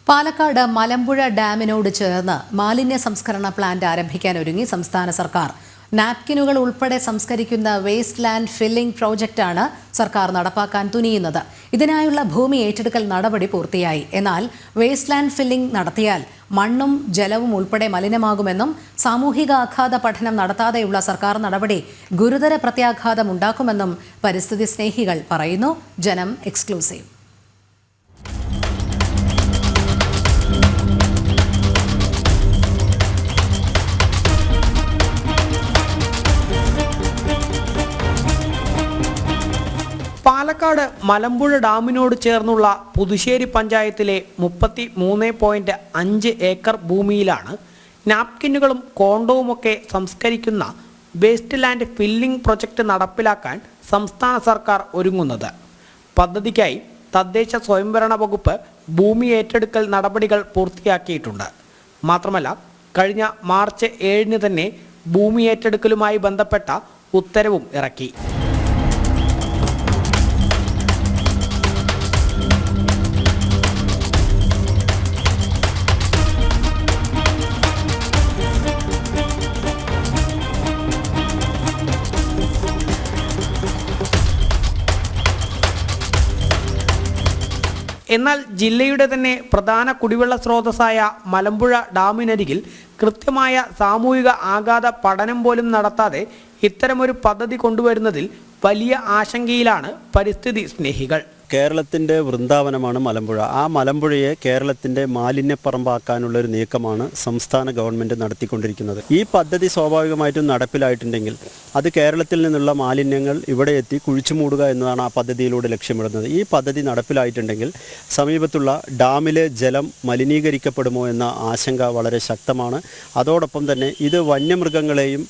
പാലക്കാട് മലമ്പുഴ ഡാമിനോട് ചേർന്ന് മാലിന്യ സംസ്കരണ പ്ലാന്റ് ആരംഭിക്കാൻ ഒരുങ്ങി സംസ്ഥാന സർക്കാർ. നാപ്കിനുകൾ ഉൾപ്പെടെ സംസ്കരിക്കുന്ന വേസ്റ്റ് ലാൻഡ് ഫില്ലിംഗ് പ്രോജക്റ്റാണ് സർക്കാർ നടപ്പാക്കാൻ തുനിയുന്നത്. ഇതിനായുള്ള ഭൂമി ഏറ്റെടുക്കൽ നടപടി പൂർത്തിയായി. എന്നാൽ വേസ്റ്റ് ലാൻഡ് ഫില്ലിംഗ് നടത്തിയാൽ മണ്ണും ജലവും ഉൾപ്പെടെ മലിനമാകുമെന്നും സാമൂഹിക ആഘാത പഠനം നടത്താതെയുള്ള സർക്കാർ നടപടി ഗുരുതര പ്രത്യാഘാതം ഉണ്ടാക്കുമെന്നും പരിസ്ഥിതി സ്നേഹികൾ പറയുന്നു. ജനം എക്സ്ക്ലൂസീവ്. പാലക്കാട് മലമ്പുഴ ഡാമിനോട് ചേർന്നുള്ള പുതുശ്ശേരി പഞ്ചായത്തിലെ 33.5 ഏക്കർ ഭൂമിയിലാണ് നാപ്കിനുകളും കോണ്ടവുമൊക്കെ സംസ്കരിക്കുന്ന വേസ്റ്റ് ലാൻഡ് ഫില്ലിംഗ് പ്രൊജക്റ്റ് നടപ്പിലാക്കാൻ സംസ്ഥാന സർക്കാർ ഒരുങ്ങുന്നത്. പദ്ധതിക്കായി തദ്ദേശ സ്വയംഭരണ വകുപ്പ് ഭൂമി ഏറ്റെടുക്കൽ നടപടികൾ പൂർത്തിയാക്കിയിട്ടുണ്ട്. മാത്രമല്ല, കഴിഞ്ഞ മാർച്ച് 7 തന്നെ ഭൂമി ഏറ്റെടുക്കലുമായി ബന്ധപ്പെട്ട ഉത്തരവും ഇറക്കി. എന്നാൽ ജില്ലയുടെ തന്നെ പ്രധാന കുടിവെള്ള സ്രോതസ്സായ മലമ്പുഴ ഡാമിനരികിൽ കൃത്യമായ സാമൂഹിക ആഘാത പഠനം പോലും നടത്താതെ ഇത്തരമൊരു പദ്ധതി കൊണ്ടുവരുന്നതിൽ വലിയ ആശങ്കയിലാണ് പരിസ്ഥിതി സ്നേഹികൾ. കേരളത്തിൻ്റെ വൃന്ദാവനമാണ് മലമ്പുഴ. ആ മലമ്പുഴയെ കേരളത്തിൻ്റെ മാലിന്യപ്പറമ്പാക്കാനുള്ളൊരു നീക്കമാണ് സംസ്ഥാന ഗവൺമെൻറ് നടത്തിക്കൊണ്ടിരിക്കുന്നത്. ഈ പദ്ധതി സ്വാഭാവികമായിട്ടും നടപ്പിലായിട്ടുണ്ടെങ്കിൽ അത് കേരളത്തിൽ നിന്നുള്ള മാലിന്യങ്ങൾ ഇവിടെ എത്തി കുഴിച്ചു മൂടുക എന്നതാണ് ആ പദ്ധതിയിലൂടെ ലക്ഷ്യമിടുന്നത്. ഈ പദ്ധതി നടപ്പിലായിട്ടുണ്ടെങ്കിൽ സമീപത്തുള്ള ഡാമിലെ ജലം മലിനീകരിക്കപ്പെടുമോ എന്ന ആശങ്ക വളരെ ശക്തമാണ്. അതോടൊപ്പം തന്നെ ഇത് വന്യമൃഗങ്ങളെയും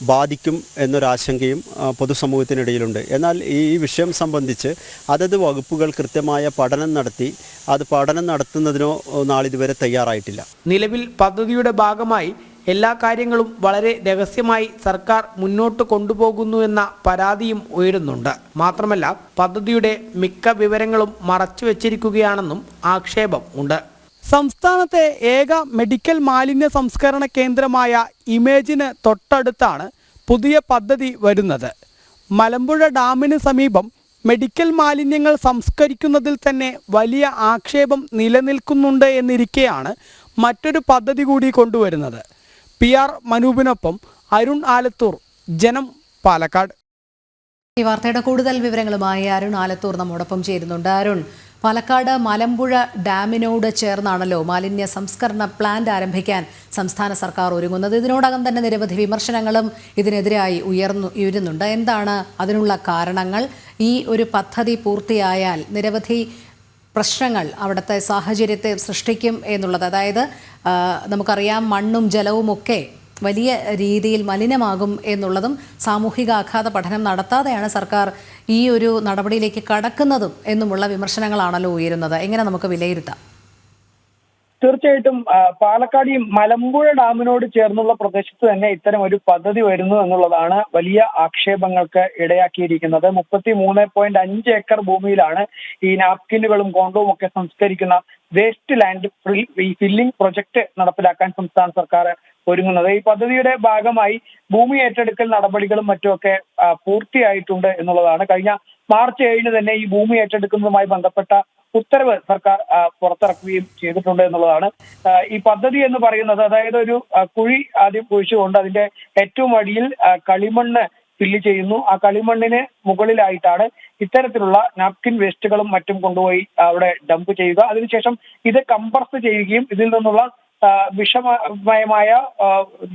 ബാധിക്കും എന്നൊരാശങ്കയും പൊതുസമൂഹത്തിനിടയിലുണ്ട്. എന്നാൽ ഈ വിഷയം സംബന്ധിച്ച് അതത് വകുപ്പുകൾ കൃത്യമായ പഠനം നടത്തി അത് പഠനം നടത്തുന്നതിനോ നാളിതുവരെ തയ്യാറായിട്ടില്ല. നിലവിൽ പദ്ധതിയുടെ ഭാഗമായി എല്ലാ കാര്യങ്ങളും വളരെ രഹസ്യമായി സർക്കാർ മുന്നോട്ട് കൊണ്ടുപോകുന്നു എന്ന പരാതിയും ഉയരുന്നുണ്ട്. മാത്രമല്ല, പദ്ധതിയുടെ മിക്ക വിവരങ്ങളും മറച്ചു വെച്ചിരിക്കുകയാണെന്നും ആക്ഷേപം ഉണ്ട്. സംസ്ഥാനത്തെ ഏക മെഡിക്കൽ മാലിന്യ സംസ്കരണ കേന്ദ്രമായ ഇമേജിന് തൊട്ടടുത്താണ് പുതിയ പദ്ധതി വരുന്നത്. മലമ്പുഴ ഡാമിന് സമീപം മെഡിക്കൽ മാലിന്യങ്ങൾ സംസ്കരിക്കുന്നതിൽ തന്നെ വലിയ ആക്ഷേപം നിലനിൽക്കുന്നുണ്ട് എന്നിരിക്കെയാണ് മറ്റൊരു പദ്ധതി കൂടി കൊണ്ടുവരുന്നത്. PR മനൂപിനൊപ്പം അരുൺ ആലത്തൂർ, ജനം, പാലക്കാട്. ഈ വാർത്തയുടെ കൂടുതൽ വിവരങ്ങളുമായി അരുൺ ആലത്തൂർ നമ്മോടൊപ്പം ചേരുന്നുണ്ട്. അരുൺ, പാലക്കാട് മലമ്പുഴ ഡാമിനോട് ചേർന്നാണല്ലോ മാലിന്യ സംസ്കരണ പ്ലാന്റ് ആരംഭിക്കാൻ സംസ്ഥാന സർക്കാർ ഒരുങ്ങുന്നത്. ഇതിനോടകം തന്നെ നിരവധി വിമർശനങ്ങളും ഇതിനെതിരായി ഉയരുന്നുണ്ട്. എന്താണ് അതിനുള്ള കാരണങ്ങൾ? ഈ ഒരു പദ്ധതി പൂർത്തിയായാൽ നിരവധി പ്രശ്നങ്ങൾ അവിടുത്തെ സാഹചര്യത്തെ സൃഷ്ടിക്കും എന്നുള്ളത്. അതായത് നമുക്കറിയാം, മണ്ണും ജലവും ഒക്കെ വലിയ രീതിയിൽ മലിനമാകും എന്നുള്ളതും സാമൂഹിക ആഘാത പഠനം നടത്താതെയാണ് സർക്കാർ ഈ ഒരു നടപടിയിലേക്ക് കടക്കുന്നതും എന്നുമുള്ള വിമർശനങ്ങളാണല്ലോ ഉയരുന്നത്. എങ്ങനെ നമുക്ക് വിലയിരുത്താം? തീർച്ചയായിട്ടും പാലക്കാട് ഈ മലമ്പുഴ ഡാമിനോട് ചേർന്നുള്ള പ്രദേശത്ത് തന്നെ ഇത്തരം ഒരു പദ്ധതി വരുന്നു എന്നുള്ളതാണ് വലിയ ആക്ഷേപങ്ങൾക്ക് ഇടയാക്കിയിരിക്കുന്നത്. 33.5 ഏക്കർ ഭൂമിയിലാണ് ഈ നാപ്കിനുകളും കോണ്ടവും ഒക്കെ സംസ്കരിക്കുന്ന വേസ്റ്റ് ലാൻഡ് ഫില്ലിംഗ് പ്രൊജക്ട് നടപ്പിലാക്കാൻ സംസ്ഥാന സർക്കാർ ഒരുങ്ങുന്നത്. ഈ പദ്ധതിയുടെ ഭാഗമായി ഭൂമി ഏറ്റെടുക്കൽ നടപടികളും മറ്റുമൊക്കെ പൂർത്തിയായിട്ടുണ്ട് എന്നുള്ളതാണ്. കഴിഞ്ഞ മാർച്ച് 7 തന്നെ ഈ ഭൂമി ഏറ്റെടുക്കുന്നതുമായി ബന്ധപ്പെട്ട ഉത്തരവ് സർക്കാർ പുറത്തിറക്കുകയും ചെയ്തിട്ടുണ്ട് എന്നുള്ളതാണ്. ഈ പദ്ധതി എന്ന് പറയുന്നത്, അതായത് ഒരു കുഴി ആദ്യം കുഴിച്ചുകൊണ്ട് അതിന്റെ ഏറ്റവും അടിയിൽ കളിമണ്ണ് ഫില്ല് ചെയ്യുന്നു. ആ കളിമണ്ണിന് മുകളിലായിട്ടാണ് ഇത്തരത്തിലുള്ള നാപ്കിൻ വേസ്റ്റുകളും മറ്റും കൊണ്ടുപോയി അവിടെ ഡംപ് ചെയ്യുക. അതിനുശേഷം ഇത് കംപ്രസ് ചെയ്യുകയും ഇതിൽ നിന്നുള്ള വിഷമയമായ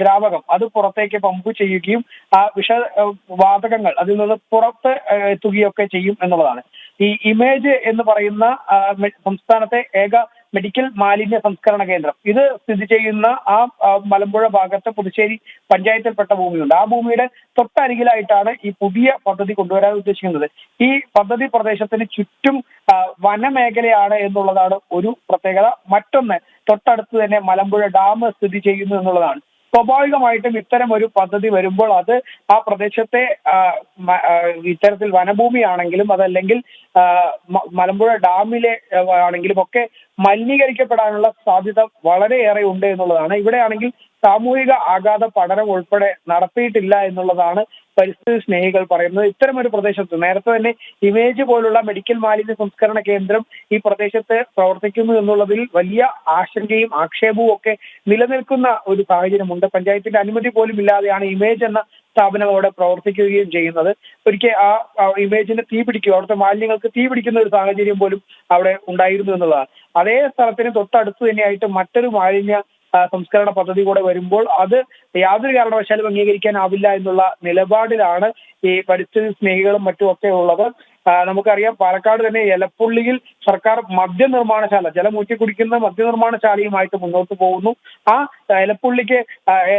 ദ്രാവകം അത് പുറത്തേക്ക് പമ്പ് ചെയ്യുകയും ആ വിഷവാതകങ്ങൾ അതിൽ നിന്ന് പുറത്ത് എത്തുകയൊക്കെ ചെയ്യും എന്നുള്ളതാണ്. ഈ ഇമേജ് എന്ന് പറയുന്ന സംസ്ഥാനത്തെ ഏക മെഡിക്കൽ മാലിന്യ സംസ്കരണ കേന്ദ്രം, ഇത് സ്ഥിതി ചെയ്യുന്ന ആ മലമ്പുഴ ഭാഗത്ത് പുതുശ്ശേരി പഞ്ചായത്തിൽപ്പെട്ട ഭൂമിയുണ്ട്. ആ ഭൂമിയുടെ തൊട്ടരികിലായിട്ടാണ് ഈ പുതിയ പദ്ധതി കൊണ്ടുവരാൻ ഉദ്ദേശിക്കുന്നത്. ഈ പദ്ധതി പ്രദേശത്തിന് ചുറ്റും വനമേഖലയാണ് എന്നുള്ളതാണ് ഒരു പ്രത്യേകത. മറ്റൊന്ന്, തൊട്ടടുത്ത് തന്നെ മലമ്പുഴ ഡാം സ്ഥിതി ചെയ്യുന്നു എന്നുള്ളതാണ്. സ്വാഭാവികമായിട്ടും ഇത്തരം ഒരു പദ്ധതി വരുമ്പോൾ അത് ആ പ്രദേശത്തെ ഇത്തരത്തിൽ വനഭൂമിയാണെങ്കിലും അതല്ലെങ്കിൽ മലമ്പുഴ ഡാമിലെ ആണെങ്കിലും ഒക്കെ മലിനീകരിക്കപ്പെടാനുള്ള സാധ്യത വളരെയേറെ ഉണ്ട് എന്നുള്ളതാണ്. ഇവിടെയാണെങ്കിൽ സാമൂഹിക ആഘാത പഠനം ഉൾപ്പെടെ നടത്തിയിട്ടില്ല എന്നുള്ളതാണ് പരിസ്ഥിതി സ്നേഹികൾ പറയുന്നത്. ഇത്തരം ഒരു പ്രദേശത്ത് നേരത്തെ തന്നെ ഇമേജ് പോലുള്ള മെഡിക്കൽ മാലിന്യ സംസ്കരണ കേന്ദ്രം ഈ പ്രദേശത്ത് പ്രവർത്തിക്കുന്നു എന്നുള്ളതിൽ വലിയ ആശങ്കയും ആക്ഷേപവും ഒക്കെ നിലനിൽക്കുന്ന ഒരു സാഹചര്യമുണ്ട്. പഞ്ചായത്തിന്റെ അനുമതി പോലും ഇല്ലാതെയാണ് ഇമേജ് എന്ന സ്ഥാപനം അവിടെ പ്രവർത്തിക്കുകയും ചെയ്യുന്നത്. ഒരിക്കൽ ആ ഇമേജിന് തീ പിടിക്കുക, അവിടുത്തെ മാലിന്യങ്ങൾക്ക് തീ പിടിക്കുന്ന ഒരു സാഹചര്യം പോലും അവിടെ ഉണ്ടായിരുന്നു എന്നുള്ളതാണ്. അതേ സ്ഥലത്തിന് തൊട്ടടുത്ത് തന്നെയായിട്ട് മറ്റൊരു മാലിന്യ സംസ്കരണ പദ്ധതി കൂടെ വരുമ്പോൾ അത് യാതൊരു കാരണവശാലും അംഗീകരിക്കാനാവില്ല എന്നുള്ള നിലപാടിലാണ് ഈ പരിസ്ഥിതി സ്നേഹികളും മറ്റും ഒക്കെ ഉള്ളത്. നമുക്കറിയാം പാലക്കാട് തന്നെ എലപ്പുള്ളിയിൽ സർക്കാർ മദ്യനിർമ്മാണശാല, ജലം ഊറ്റി കുടിക്കുന്ന മദ്യനിർമ്മാണശാലയുമായിട്ട് മുന്നോട്ട് പോകുന്നു. ആ എലപ്പുള്ളിക്ക്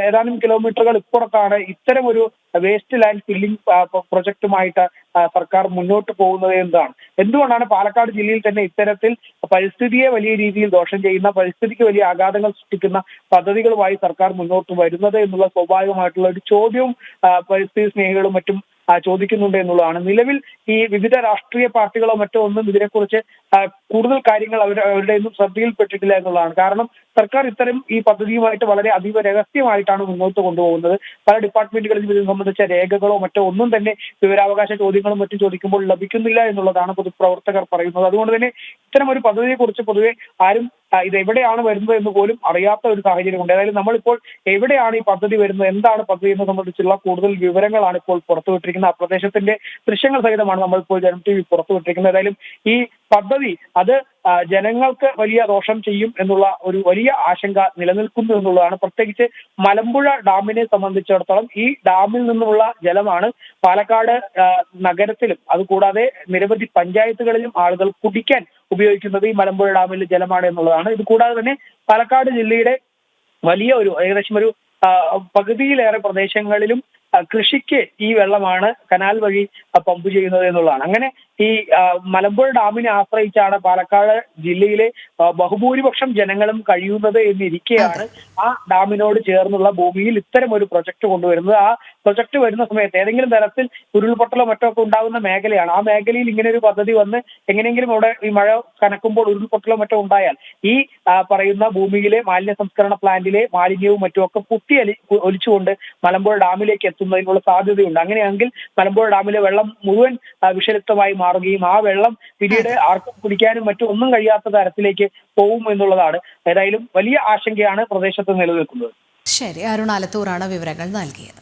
ഏതാനും കിലോമീറ്ററുകൾ ഇപ്പുറത്താണ് ഇത്തരം ഒരു വേസ്റ്റ് ലാൻഡ് ഫില്ലിംഗ് പ്രൊജക്ടുമായിട്ട് സർക്കാർ മുന്നോട്ട് പോകുന്നത് എന്നതാണ്. എന്തുകൊണ്ടാണ് പാലക്കാട് ജില്ലയിൽ തന്നെ ഇത്തരത്തിൽ പരിസ്ഥിതിയെ വലിയ രീതിയിൽ ദോഷം ചെയ്യുന്ന, പരിസ്ഥിതിക്ക് വലിയ ആഘാതങ്ങൾ സൃഷ്ടിക്കുന്ന പദ്ധതികളുമായി സർക്കാർ മുന്നോട്ട് വരുന്നത് എന്നുള്ള സ്വാഭാവികമായിട്ടുള്ള ഒരു ചോദ്യവും പരിസ്ഥിതി സ്നേഹികളും മറ്റും ചോദിക്കുന്നുണ്ട് എന്നുള്ളതാണ്. നിലവിൽ ഈ വിവിധ രാഷ്ട്രീയ പാർട്ടികളോ മറ്റോ ഒന്നും ഇതിനെക്കുറിച്ച് കൂടുതൽ കാര്യങ്ങൾ അവരുടെ ഒന്നും ശ്രദ്ധയിൽപ്പെട്ടിട്ടില്ല എന്നുള്ളതാണ്. കാരണം സർക്കാർ ഇത്തരം ഈ പദ്ധതിയുമായിട്ട് വളരെ അതീവ രഹസ്യമായിട്ടാണ് മുന്നോട്ട് കൊണ്ടുപോകുന്നത്. പല ഡിപ്പാർട്ട്മെന്റുകളിലും ഇത് സംബന്ധിച്ച രേഖകളോ മറ്റോ ഒന്നും തന്നെ വിവരാവകാശ ചോദ്യങ്ങളും മറ്റും ചോദിക്കുമ്പോൾ ലഭിക്കുന്നില്ല എന്നുള്ളതാണ് പൊതുപ്രവർത്തകർ പറയുന്നത്. അതുകൊണ്ട് തന്നെ ഇത്തരം ഒരു പദ്ധതിയെക്കുറിച്ച് പൊതുവെ ആരും ഇത് എവിടെയാണ് വരുന്നത് എന്ന് പോലും അറിയാത്ത ഒരു സാഹചര്യമുണ്ട്. ഏതായാലും നമ്മളിപ്പോൾ എവിടെയാണ് ഈ പദ്ധതി വരുന്നത്, എന്താണ് പദ്ധതി എന്ന് സംബന്ധിച്ചുള്ള കൂടുതൽ വിവരങ്ങളാണ് ഇപ്പോൾ പുറത്തുവിട്ടിരിക്കുന്നത്. ആ പ്രദേശത്തിന്റെ ദൃശ്യങ്ങൾ സഹിതമാണ് നമ്മളിപ്പോൾ ജനം TV പുറത്തുവിട്ടിരിക്കുന്നത്. ഏതായാലും ഈ പദ്ധതി അത് ജനങ്ങൾക്ക് വലിയ ദോഷം ചെയ്യും എന്നുള്ള ഒരു വലിയ ആശങ്ക നിലനിൽക്കുന്നു എന്നുള്ളതാണ്. പ്രത്യേകിച്ച് മലമ്പുഴ ഡാമിനെ സംബന്ധിച്ചിടത്തോളം ഈ ഡാമിൽ നിന്നുള്ള ജലമാണ് പാലക്കാട് നഗരത്തിലും അതുകൂടാതെ നിരവധി പഞ്ചായത്തുകളിലും ആളുകൾ കുടിക്കാൻ ഉപയോഗിക്കുന്നത് ഈ മലമ്പുഴ ഡാമിലെ ജലമാണ് എന്നുള്ളതാണ്. ഇത് കൂടാതെ തന്നെ പാലക്കാട് ജില്ലയുടെ വലിയ ഒരു ഏകദേശം ഒരു പകുതിയിലേറെ പ്രദേശങ്ങളിലും കൃഷിക്ക് ഈ വെള്ളമാണ് കനാൽ വഴി പമ്പ് ചെയ്യുന്നത് എന്നുള്ളതാണ്. അങ്ങനെ ഈ മലമ്പുഴ ഡാമിനെ ആശ്രയിച്ചാണ് പാലക്കാട് ജില്ലയിലെ ബഹുഭൂരിപക്ഷം ജനങ്ങളും കഴിയുന്നത് എന്നിരിക്കെയാണ് ആ ഡാമിനോട് ചേർന്നുള്ള ഭൂമിയിൽ ഇത്തരം ഒരു പ്രൊജക്ട് കൊണ്ടുവരുന്നത്. ആ പ്രൊജക്ട് വരുന്ന സമയത്ത് ഏതെങ്കിലും തരത്തിൽ ഉരുൾപൊട്ടലോ മറ്റോ ഒക്കെ ഉണ്ടാകുന്ന മേഖലയാണ്. ആ മേഖലയിൽ ഇങ്ങനെ ഒരു പദ്ധതി വന്ന് എങ്ങനെയെങ്കിലും അവിടെ ഈ മഴ കനക്കുമ്പോൾ ഉരുൾപൊട്ടലോ മറ്റോ ഉണ്ടായാൽ ഈ പറയുന്ന ഭൂമിയിലെ മാലിന്യ സംസ്കരണ പ്ലാന്റിലെ മാലിന്യവും മറ്റുമൊക്കെ ഒലിച്ചുകൊണ്ട് മലമ്പുഴ ഡാമിലേക്ക് എത്തുന്നതിനുള്ള സാധ്യതയുണ്ട്. അങ്ങനെയെങ്കിൽ മലമ്പുഴ ഡാമിലെ വെള്ളം മുഴുവൻ വിഷലിപ്തമായി മാറുകയും ആ വെള്ളം പിന്നീട് ആർക്കും കുടിക്കാനും മറ്റും ഒന്നും കഴിയാത്ത തരത്തിലേക്ക് പോകും എന്നുള്ളതാണ്. ഏതായാലും വലിയ ആശങ്കയാണ് പ്രദേശത്ത് നിലനിൽക്കുന്നത്. ശരി, അരുൺ ആലത്തൂറാണ് വിവരങ്ങൾ നൽകിയത്.